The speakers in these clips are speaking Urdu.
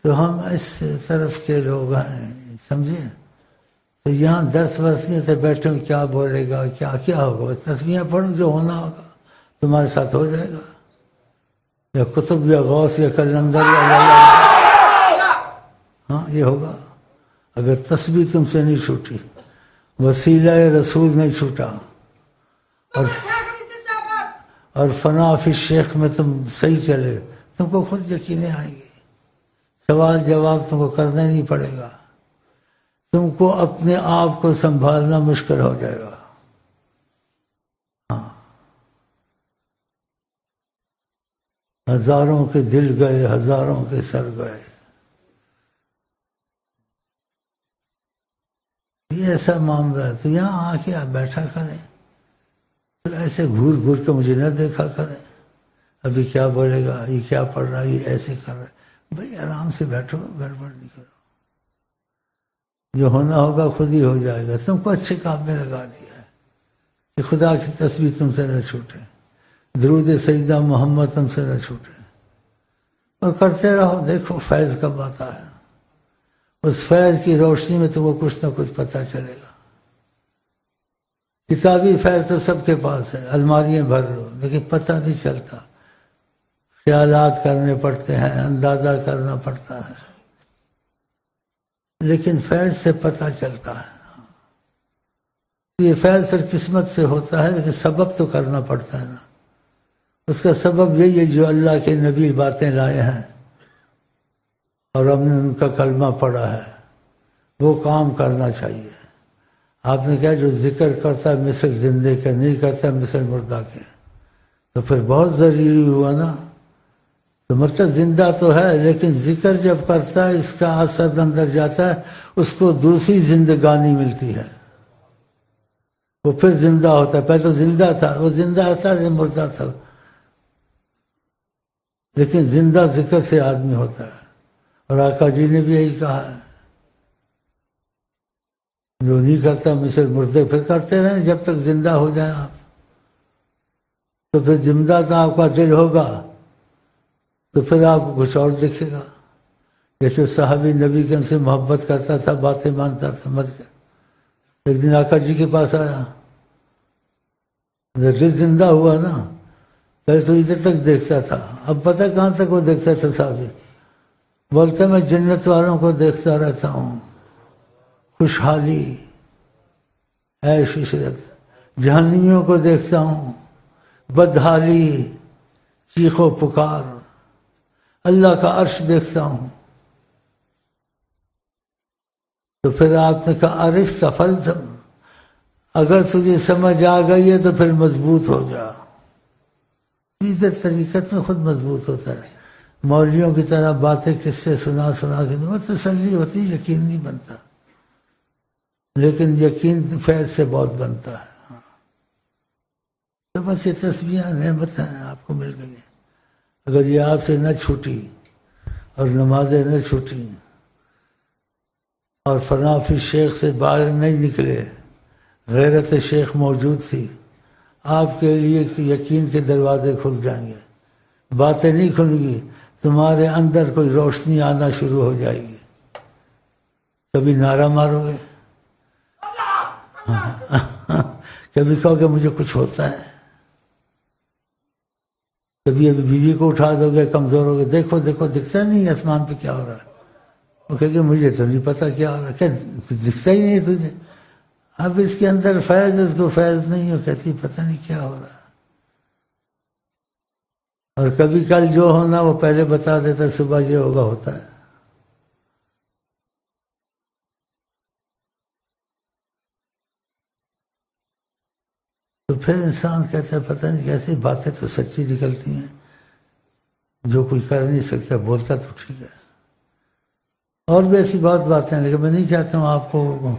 تو ہم اس طرف کے لوگ ہیں، سمجھے؟ تو یہاں درس ورس نہیں تھے، بیٹھے ہوں کیا بولے گا، کیا ہوگا، بس تسبیحیں پڑھو، جو ہونا ہوگا تمہارے ساتھ ہو جائے گا، یا کتب یا غوث یا کلندر یا ہاں یہ ہوگا۔ اگر تسبیح تم سے نہیں چھوٹی، وسیلہ رسول نہیں چھوٹا، اور فنا فی شیخ میں تم صحیح چلے، تم کو خود یقینیں آئیں گی، سوال جواب تم کو کرنا ہی نہیں پڑے گا، تم کو اپنے آپ کو سنبھالنا مشکل ہو جائے گا۔ ہاں، ہزاروں کے دل گئے، ہزاروں کے سر گئے، یہ ایسا معاملہ ہے۔ تو یہاں آ کے آپ بیٹھا کریں، تو ایسے گھور گھور کے مجھے نہ دیکھا کریں، ابھی کیا بولے گا، یہ کیا پڑھ رہا ہے، یہ ایسے کر رہا ہے، بھائی آرام سے بیٹھو، گڑبڑ نہیں کرو، جو ہونا ہوگا خود ہی ہو جائے گا۔ تم کو اچھے کام میں لگا دیا ہے کہ خدا کی تسبیح تم سے نہ چھوٹے، درود سیدہ محمد تم سے نہ چھوٹے، اور کرتے رہو، دیکھو فیض کب آتا ہے، اس فیض کی روشنی میں تم کو کچھ نہ کچھ پتہ چلے گا۔ کتابی فیض تو سب کے پاس ہے، الماریاں بھر لو، لیکن پتہ نہیں چلتا، خیالات کرنے پڑتے ہیں، اندازہ کرنا پڑتا ہے، لیکن فیض سے پتہ چلتا ہے۔ یہ فیض پھر قسمت سے ہوتا ہے، لیکن سبب تو کرنا پڑتا ہے نا۔ اس کا سبب یہی ہے جو اللہ کے نبی باتیں لائے ہیں اور ہم نے ان کا کلمہ پڑھا ہے، وہ کام کرنا چاہیے۔ آپ نے کہا جو ذکر کرتا ہے مثل زندے کے، نہیں کرتا مثل مردہ کے، تو پھر بہت ضروری ہوا نا۔ تو مطلب زندہ تو ہے، لیکن ذکر جب کرتا ہے اس کا اثر اندر جاتا ہے، اس کو دوسری زندگانی ملتی ہے، وہ پھر زندہ ہوتا ہے۔ پہلے تو زندہ تھا، وہ زندہ تھا لیکن مردہ تھا، لیکن زندہ ذکر سے آدمی ہوتا ہے۔ اور آقا جی نے بھی یہی کہا ہے، جو نہیں کرتا مثل مردے، پھر کرتے رہیں جب تک زندہ ہو جائیں آپ۔ تو پھر زندہ تو آپ کا دل ہوگا تو پھر آپ کو کچھ اور دکھے گا۔ جیسے صحابی نبی کے سے محبت کرتا تھا، باتیں مانتا تھا، مر گیا، ایک دن آقا جی کے پاس آیا، دل زندہ ہوا نا، پہلے تو ادھر تک دیکھتا تھا، اب پتہ کہاں تک وہ دیکھتا تھا صحابی، بولتا میں جنت والوں کو دیکھتا رہتا ہوں، خوشحالی، عیش عشرت، جہنمیوں کو دیکھتا ہوں، بدحالی، چیخ و پکار، اللہ کا عرش دیکھتا ہوں۔ تو پھر آپ نے کہا عرف تفلتم، اگر تجھے سمجھ آ گئی ہے تو پھر مضبوط ہو جا۔ سیدھے طریقت میں خود مضبوط ہوتا ہے، مولویوں کی طرح باتیں کس سے سنا کے وہ تسلی ہوتی، یقین نہیں بنتا، لیکن یقین فیض سے بہت بنتا ہے۔ تو بس یہ تسبیحیں نعمت ہیں، آپ کو مل گئی ہیں۔ اگر یہ آپ سے نہ چھوٹی اور نمازیں نہ چھوٹی اور فنا فی شیخ سے باہر نہیں نکلے، غیرت شیخ موجود تھی، آپ کے لیے یقین کے دروازے کھل جائیں گے، باتیں نہیں کھلیں گی، تمہارے اندر کوئی روشنی آنا شروع ہو جائے گی۔ کبھی نعرہ مارو گے، کبھی کہو کہ مجھے کچھ ہوتا ہے، کبھی ابھی بیوی کو اٹھا دو گے، کمزور ہو گے، دیکھو دیکھو دکھتا نہیں آسمان پہ کیا ہو رہا ہے، وہ کہے کہ مجھے تو نہیں پتا کیا ہو رہا ہے، کہ دکھتا ہی نہیں تجھے، اب اس کے اندر فیض، اس کو فیض نہیں ہو، کہتی پتہ نہیں کیا ہو رہا ہے۔ اور کبھی کل جو ہونا وہ پہلے بتا دیتا، صبح یہ ہوگا، ہوتا ہے۔ تو پھر انسان کہتا ہے پتہ نہیں کیسی باتیں تو سچی نکلتی ہیں، جو کوئی کر نہیں سکتا بولتا تو ٹھیک ہے۔ اور بھی ایسی بہت باتیں ہیں، لیکن میں نہیں چاہتا ہوں آپ کو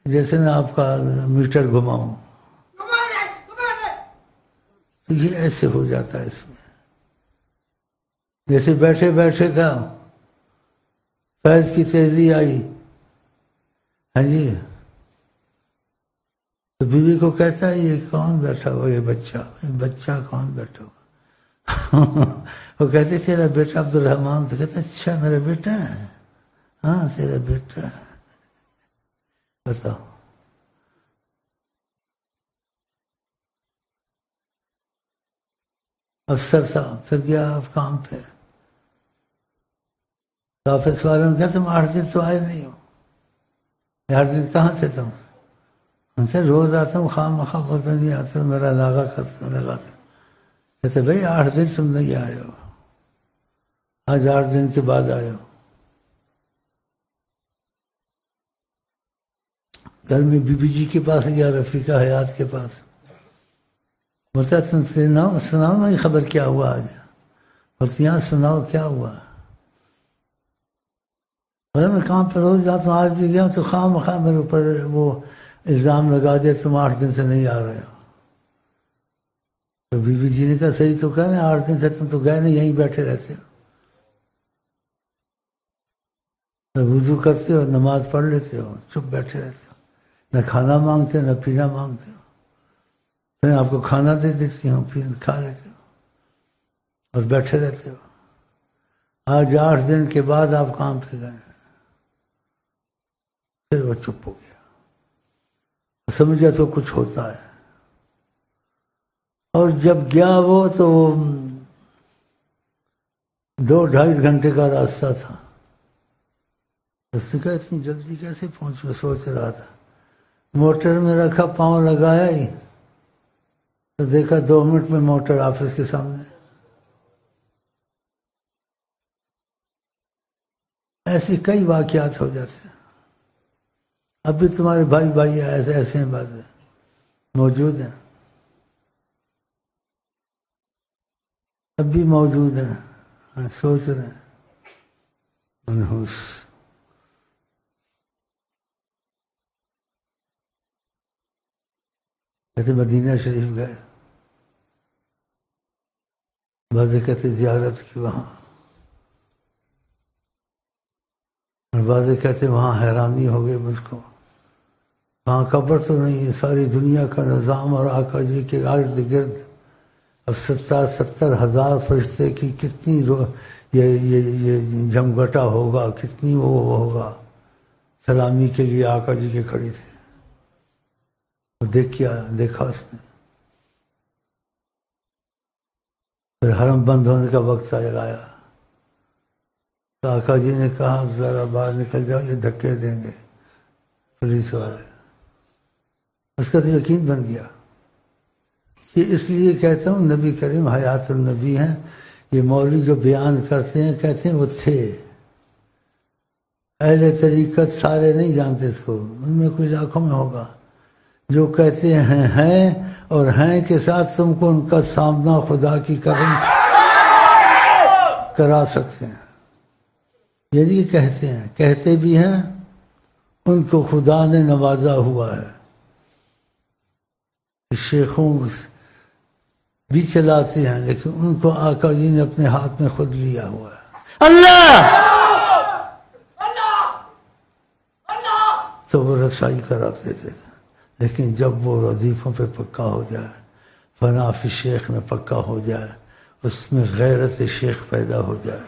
جیسے میں آپ کا میٹر گھماؤں، تو یہ ایسے ہو جاتا ہے اس میں۔ جیسے بیٹھے بیٹھے تھا، فیض کی تیزی آئی، ہاں جی، تو بیوی کو کہتا ہے یہ کون بیٹھا ہوا، یہ بچہ کون بیٹھا ہوا، وہ کہتے تیرا بیٹا عبد الرحمان، تو کہتے اچھا میرا بیٹا ہے، ہاں تیرا بیٹا ہے، بتاؤ۔ افسر صاحب پھر گیا آپ کام پہ، تو آفس والوں نے کہا تم 8 دن تو آئے نہیں ہو، 8 دن کہاں تھے تم؟ ان سے روز آتا ہوں، خواہ مخواہ بولتے نہیں آتے ہو، میرا لاغا کرتے لگاتے۔ کہتے بھائی 8 دن تم نہیں آئے ہو، آج 8 دن کے بعد آئے ہو۔ گھر میں بی بی جی کے پاس گیا، رفیقہ حیات کے پاس، بولتا تم سناؤ نا یہ خبر کیا ہوا آج؟ بولتی یہاں سناؤ کیا ہوا؟ بولے میں کام پہ روز جاتا ہوں، آج بھی گیا تو خواہ مخواہ میرے اوپر وہ الزام لگا دیا تم 8 دن سے نہیں آ رہے ہو۔ تو بی بی جی نے کہا صحیح تو کہہ رہے ہیں، 8 دن سے تم تو گئے نہیں، یہیں بیٹھے رہتے ہو، وضو کرتے ہو، نماز پڑھ لیتے ہو، چپ بیٹھے رہتے ہو، نہ کھانا مانگتے ہو نہ پینا مانگتے ہو، میں آپ کو کھانا دے دیتی ہوں، پھر کھا لیتے ہو اور بیٹھے رہتے ہو۔ آج 8 دن کے بعد آپ کام پہ گئے۔ پھر وہ چپ ہو گیا، سمجھا تو کچھ ہوتا ہے، اور جب گیا وہ تو 2-2.5 گھنٹے کا راستہ تھا۔ اس نے کہا اتنی جلدی کیسے پہنچو؟ سوچ رہا تھا، موٹر میں رکھا، پاؤں لگایا ہی تو دیکھا 2 منٹ میں موٹر آفس کے سامنے۔ ایسی کئی واقعات ہو جاتے ہیں۔ اب بھی تمہارے بھائی ایسے ہیں، باتیں موجود ہیں، اب بھی موجود ہیں، سوچ رہے ہیں، منحوس۔ کہتے مدینہ شریف گئے، بعض کہتے زیارت کی وہاں، اور بعض کہتے وہاں حیرانی ہو گئی مجھ کو، وہاں قبر تو نہیں ہے، ساری دنیا کا نظام اور آقا جی کے ارد گرد اب 70,000 فرشتے کی کتنی یہ جمگٹا ہوگا، کتنی وہ ہوگا، سلامی کے لیے آقا جی کے کھڑی تھے۔ دیکھا اس نے، پھر حرم بند ہونے کا وقت آیا تو آقا جی نے کہا ذرا باہر نکل جاؤ، یہ دھکے دیں گے پولیس والے۔ اس کا تو یقین بن گیا۔ یہ اس لیے کہتا ہوں نبی کریم حیات النبی ہیں، یہ مولوی جو بیان کرتے ہیں کہتے ہیں وہ تھے، اہل طریقت سارے نہیں جانتے اس کو، ان میں کوئی لاکھوں میں ہوگا جو کہتے ہیں اور ہیں کے ساتھ تم کو ان کا سامنا خدا کی قسم کرا سکتے ہیں۔ یعنی کہتے ہیں، کہتے بھی ہیں، ان کو خدا نے نوازا ہوا ہے، شیخوں بھی چلاتے ہیں، لیکن ان کو آقا جی نے اپنے ہاتھ میں خود لیا ہوا ہے۔ اللہ تو وہ رسائی کراتے تھے، لیکن جب وہ وظیفوں پہ پکا ہو جائے، فنا فی شیخ میں پکا ہو جائے، اس میں غیرت شیخ پیدا ہو جائے،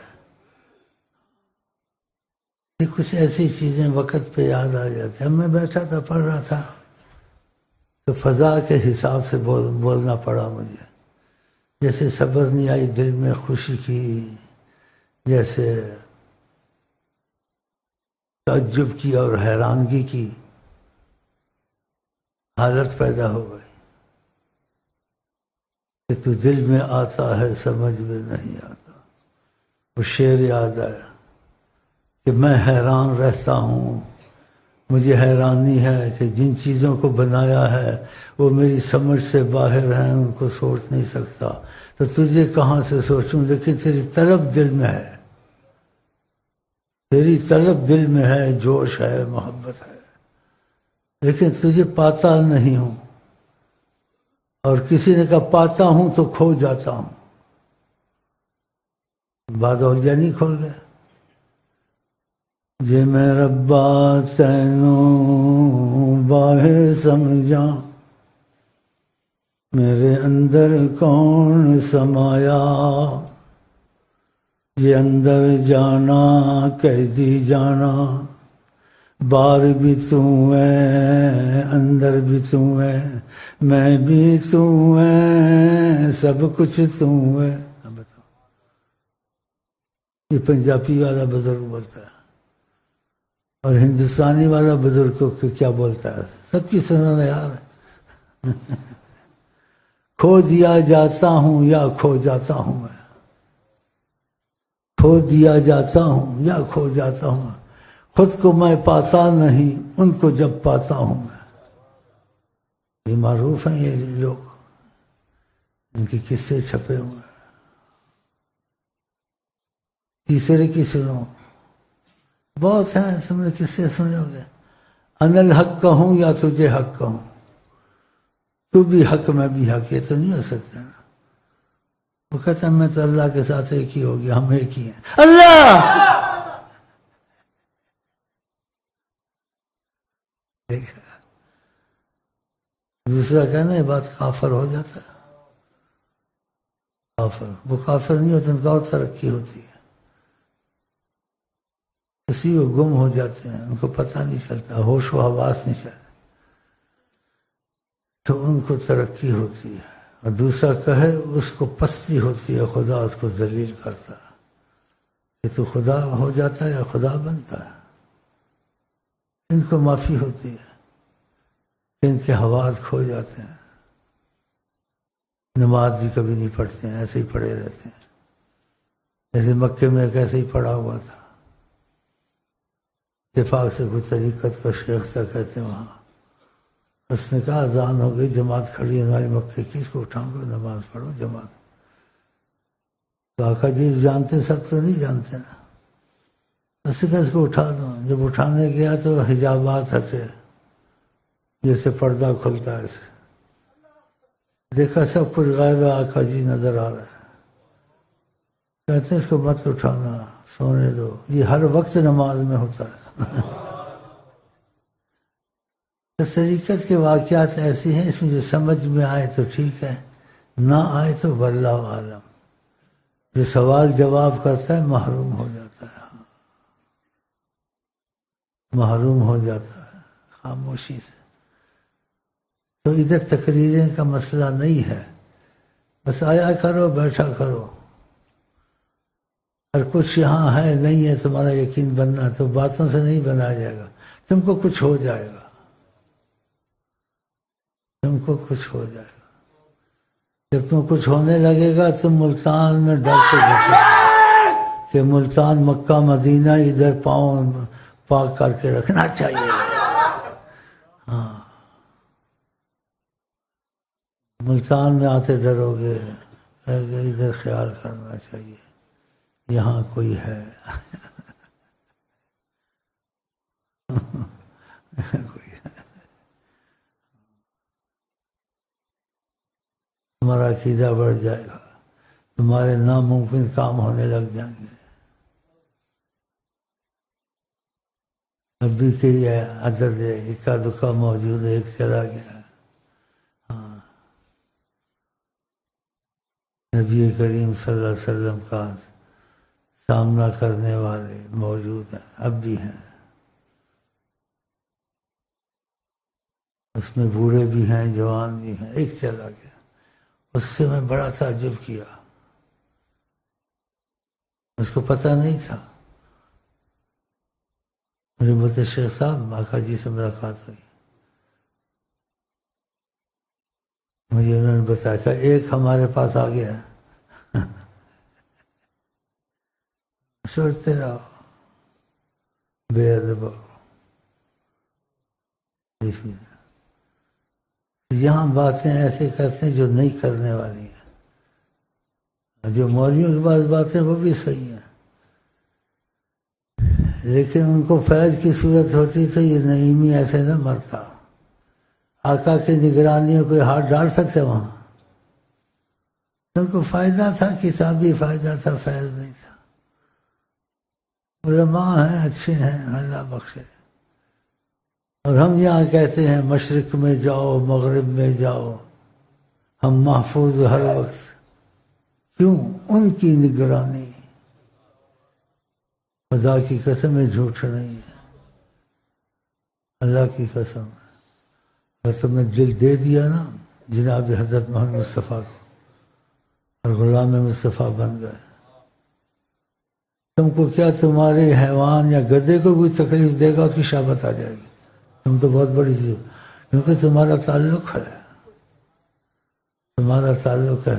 یہ کچھ ایسی چیزیں وقت پہ یاد آ جاتی ہیں۔ میں بیٹھا تھا پڑھ رہا تھا تو فضا کے حساب سے بولنا پڑا مجھے، جیسے صبر نہیں آئی دل میں خوشی کی، جیسے تعجب کی اور حیرانگی کی حالت پیدا ہو گئی کہ تو دل میں آتا ہے سمجھ میں نہیں آتا۔ وہ شعر یاد آیا کہ میں حیران رہتا ہوں، مجھے حیرانی ہے کہ جن چیزوں کو بنایا ہے وہ میری سمجھ سے باہر ہیں، ان کو سوچ نہیں سکتا، تو تجھے کہاں سے سوچوں، لیکن تیری طلب دل میں ہے، تیری طلب دل میں ہے، جوش ہے، محبت ہے، لیکن تجھے پاتا نہیں ہوں، اور کسی نے کہا پاتا ہوں تو کھو جاتا ہوں۔ بعد اولیاء نہیں کھول گئے، جے میں ربا تینوں باہر سمجھاں، میرے اندر کون سمایا، یہ اندر جانا قیدی جانا، بار بھی تو ہے اندر بھی تو ہے، میں بھی تو ہے سب کچھ تو ہے۔ اب بتاؤ، یہ پنجابی والا بزرگ بولتا ہے، اور ہندوستانی والا بزرگ کو کیا بولتا ہے؟ سب کی سننا یار۔ کھو دیا جاتا ہوں یا کھو جاتا ہوں میں، کھو دیا جاتا ہوں یا کھو جاتا ہوں، خود کو میں پاتا نہیں ان کو جب پاتا ہوں میں۔ یہ معروف ہیں یہ لوگ، ان کے قصے چھپے ہوئے ہیں۔ تیسرے کی سنو، بہت ہیں، تم نے قصے سنے ہو گے۔ انا الحق کہوں یا تجھے حق کہوں، تو بھی حق میں بھی حق، یہ تو نہیں ہو سکتا نا۔ وہ کہتا ہے میں تو اللہ کے ساتھ ایک ہی ہو گیا، ہم ایک ہی ہیں اللہ۔ دوسرا کہنا یہ بات کافر ہو جاتا ہے، کافر۔ وہ کافر نہیں ہوتے، ان کا اور ترقی ہوتی ہے، کسی کو گم ہو جاتے ہیں، ان کو پتہ نہیں چلتا، ہوش و حواس نہیں چلتا، تو ان کو ترقی ہوتی ہے۔ اور دوسرا کہے اس کو پستی ہوتی ہے، خدا اس کو ذلیل کرتا ہے کہ تو خدا ہو جاتا ہے یا خدا بنتا ہے۔ ان کو معافی ہوتی ہے، ان کے حواس کھو جاتے ہیں، نماز بھی کبھی نہیں پڑھتے ہیں، ایسے ہی پڑھے رہتے ہیں۔ جیسے مکے میں ایک ایسے ہی پڑھا ہوا تھا، اتفاق سے کوئی طریقت کا شیخ تھا، کہتے ہیں وہاں، اس نے کہا اذان ہو گئی، جماعت کھڑی ہے ہماری مکے کی، اس کو اٹھاؤ گے نماز پڑھو جماعت۔ تو آقا جی جانتے سب تو نہیں جانتے نا، اس نے کہا اس کو اٹھا دو۔ جب اٹھانے گیا تو حجابات ہٹے، جیسے پردہ کھلتا ہے ایسے، دیکھا سب کچھ غائب ہے، آقا جی نظر آ رہا ہے۔ کہتے ہیں اس کو مت اٹھانا، سونے دو، یہ ہر وقت نماز میں ہوتا ہے۔ اس طریقت کے واقعات ایسی ہیں، اس میں جو سمجھ میں آئے تو ٹھیک ہے، نہ آئے تو واللہ عالم۔ جو سوال جواب کرتا ہے محروم ہو جاتا ہے، محروم ہو جاتا ہے خاموشی سے۔ تو ادھر تقریریں کا مسئلہ نہیں ہے، بس آیا کرو بیٹھا کرو، اور کچھ یہاں ہے نہیں ہے تمہارا یقین بننا تو باتوں سے نہیں بنایا جائے گا، تم کو کچھ ہو جائے گا، تم کو کچھ ہو جائے گا۔ جب تم کچھ ہونے لگے گا تم ملتان میں ڈر کے گھسو کہ ملتان مکہ مدینہ ادھر پاؤں پاک کر کے رکھنا چاہیے۔ ہاں، ملتان میں آتے ڈرو گے، ادھر خیال کرنا چاہیے یہاں کوئی ہے۔ کوئی ہے، تمہارا عقیدہ بڑھ جائے گا، تمہارے ناممکن کام ہونے لگ جائیں گے۔ ابھی کہ یہ عدد ہے، اکا دکا موجود ہے، ایک چلا گیا۔ ہاں، نبی کریم صلی اللہ علیہ وسلم کا سامنا کرنے والے موجود ہیں، اب بھی ہیں، اس میں بوڑھے بھی ہیں جوان بھی ہیں، ایک چلا گیا۔ اس سے میں بڑا تعجب کیا، اس کو پتہ نہیں تھا۔ مجھے بولتے شیخ صاحب آقا جی سے ملاقات ہوئی، مجھے انہوں نے بتایا کہ ایک ہمارے پاس آ گیا، سوچتے رہو بے ادب۔ یہاں باتیں ایسے کرتے ہیں جو نہیں کرنے والی ہیں، جو مولویوں کے پاس باتیں وہ بھی صحیح ہیں، لیکن ان کو فیض کی صورت ہوتی تو یہ نعیمی ایسے نہ مرتا۔ آقا کی نگرانی میں کوئی ہاتھ ڈال سکتے وہاں؟ ان کو فائدہ تھا، کتابی فائدہ تھا، فیض نہیں تھا۔ علماء ہیں، اچھے ہیں، اللہ بخشے۔ اور ہم یہاں کہتے ہیں مشرق میں جاؤ مغرب میں جاؤ، ہم محفوظ ہر وقت، کیوں؟ ان کی نگرانی، خدا کی قسم ہے جھوٹ نہیں ہے، اللہ کی قسم ہے۔ اگر تم نے دل دے دیا نا جناب حضرت محمد مصطفیٰ کو اور غلام مصطفیٰ بن گئے، تم کو کیا تمہارے حیوان یا گدھے کو بھی تکلیف دے گا اس کی شامت آ جائے گی، تم تو بہت بڑی چیز، کیونکہ تمہارا تعلق ہے، تمہارا تعلق ہے۔